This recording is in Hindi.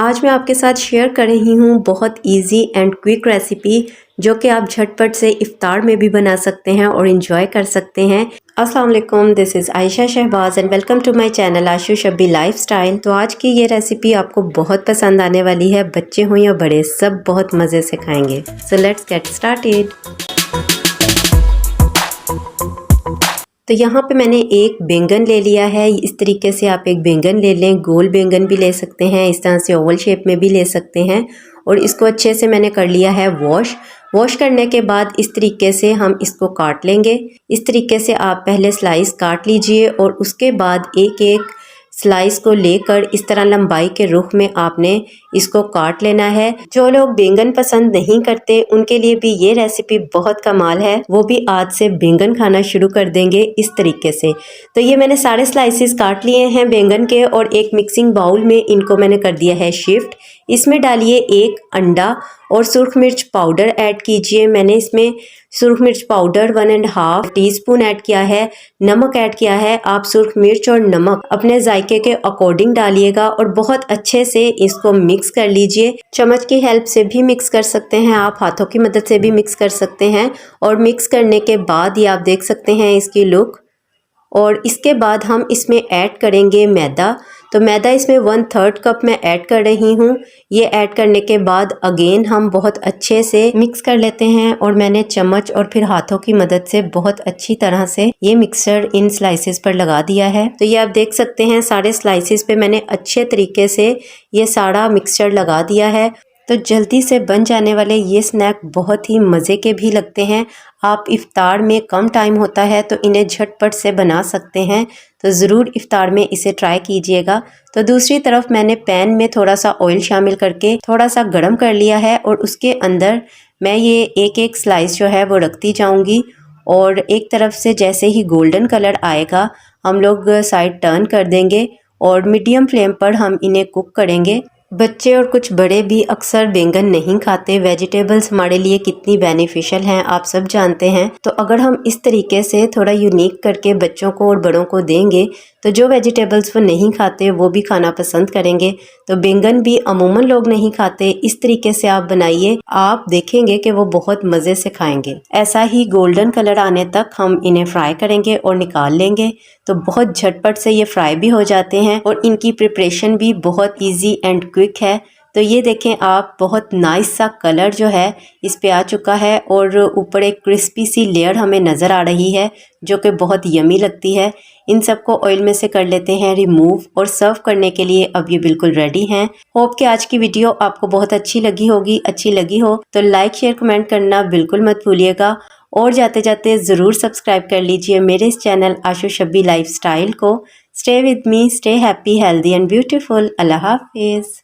आज मैं आपके साथ शेयर कर रही हूँ बहुत इजी एंड क्विक रेसिपी जो कि आप झटपट से इफ्तार में भी बना सकते हैं और इन्जॉय कर सकते हैं। अस्सलाम वालेकुम, this is Ayesha Shahbaz and welcome to my channel Ashu Shabbi lifestyle. तो आज की ये रेसिपी आपको बहुत पसंद आने वाली है, बच्चे हों या बड़े सब बहुत मज़े से खाएंगे। So let's get started. तो यहाँ पे मैंने एक बैंगन ले लिया है। इस तरीके से आप एक बैंगन ले लें, गोल बैंगन भी ले सकते हैं, इस तरह से ओवल शेप में भी ले सकते हैं। और इसको अच्छे से मैंने कर लिया है वॉश करने के बाद इस तरीके से हम इसको काट लेंगे। इस तरीके से आप पहले स्लाइस काट लीजिए और उसके बाद एक एक स्लाइस को लेकर इस तरह लंबाई के रुख में आपने इसको काट लेना है। जो लोग बैंगन पसंद नहीं करते उनके लिए भी ये रेसिपी बहुत कमाल है, वो भी आज से बैंगन खाना शुरू कर देंगे इस तरीके से। तो ये मैंने सारे स्लाइसेस काट लिए हैं बैंगन के और एक मिक्सिंग बाउल में इनको मैंने कर दिया है शिफ्ट। इसमें डालिए एक अंडा और सुर्ख मिर्च पाउडर ऐड कीजिए। मैंने इसमें सुर्ख मिर्च पाउडर 1.5 टीस्पून ऐड किया है। नमक ऐड किया है। आप सुर्ख मिर्च और नमक अपने जायके के अकॉर्डिंग डालिएगा और बहुत अच्छे से इसको मिक्स कर लीजिए। चम्मच की हेल्प से भी मिक्स कर सकते हैं, आप हाथों की मदद से भी मिक्स कर सकते हैं। और मिक्स करने के बाद ये आप देख सकते हैं इसकी लुक। और इसके बाद हम इसमें ऐड करेंगे मैदा। तो मैदा इसमें 1/3 कप मैं ऐड कर रही हूँ। ये ऐड करने के बाद अगेन हम बहुत अच्छे से मिक्स कर लेते हैं और मैंने चम्मच और फिर हाथों की मदद से बहुत अच्छी तरह से ये मिक्सचर इन स्लाइसेस पर लगा दिया है। तो ये आप देख सकते हैं सारे स्लाइसेस पे मैंने अच्छे तरीके से ये सारा मिक्सचर लगा दिया है। तो जल्दी से बन जाने वाले ये स्नैक बहुत ही मज़े के भी लगते हैं। आप इफ्तार में कम टाइम होता है तो इन्हें झटपट से बना सकते हैं, तो ज़रूर इफ्तार में इसे ट्राई कीजिएगा। तो दूसरी तरफ मैंने पैन में थोड़ा सा ऑयल शामिल करके थोड़ा सा गर्म कर लिया है और उसके अंदर मैं ये एक एक स्लाइस जो है वो रखती जाऊंगी। और एक तरफ से जैसे ही गोल्डन कलर आएगा हम लोग साइड टर्न कर देंगे और मीडियम फ्लेम पर हम इन्हें कुक करेंगे। बच्चे और कुछ बड़े भी अक्सर बैंगन नहीं खाते। वेजिटेबल्स हमारे लिए कितनी बेनिफिशियल हैं आप सब जानते हैं। तो अगर हम इस तरीके से थोड़ा यूनिक करके बच्चों को और बड़ों को देंगे तो जो वेजिटेबल्स वो नहीं खाते वो भी खाना पसंद करेंगे। तो बैंगन भी अमूमन लोग नहीं खाते, इस तरीके से आप बनाइए, आप देखेंगे कि वो बहुत मज़े से खाएंगे। ऐसा ही गोल्डन कलर आने तक हम इन्हें फ्राई करेंगे और निकाल लेंगे। तो बहुत झटपट से ये फ्राई भी हो जाते हैं और इनकी प्रिपरेशन भी बहुत ईजी एंड क्विक है। तो ये देखें आप, बहुत नाइस सा कलर जो है इस पे आ चुका है और ऊपर एक क्रिस्पी सी लेयर हमें नज़र आ रही है जो कि बहुत यमी लगती है। इन सबको ऑयल में से कर लेते हैं रिमूव और सर्व करने के लिए अब ये बिल्कुल रेडी हैं। होप कि आज की वीडियो आपको बहुत अच्छी लगी होगी। अच्छी लगी हो तो लाइक शेयर कमेंट करना बिल्कुल मत भूलिएगा और जाते जाते ज़रूर सब्सक्राइब कर लीजिए मेरे इस चैनल आशु शब्बी लाइफस्टाइल को। Stay with me, stay happy, healthy and beautiful. Allah हाफिज़।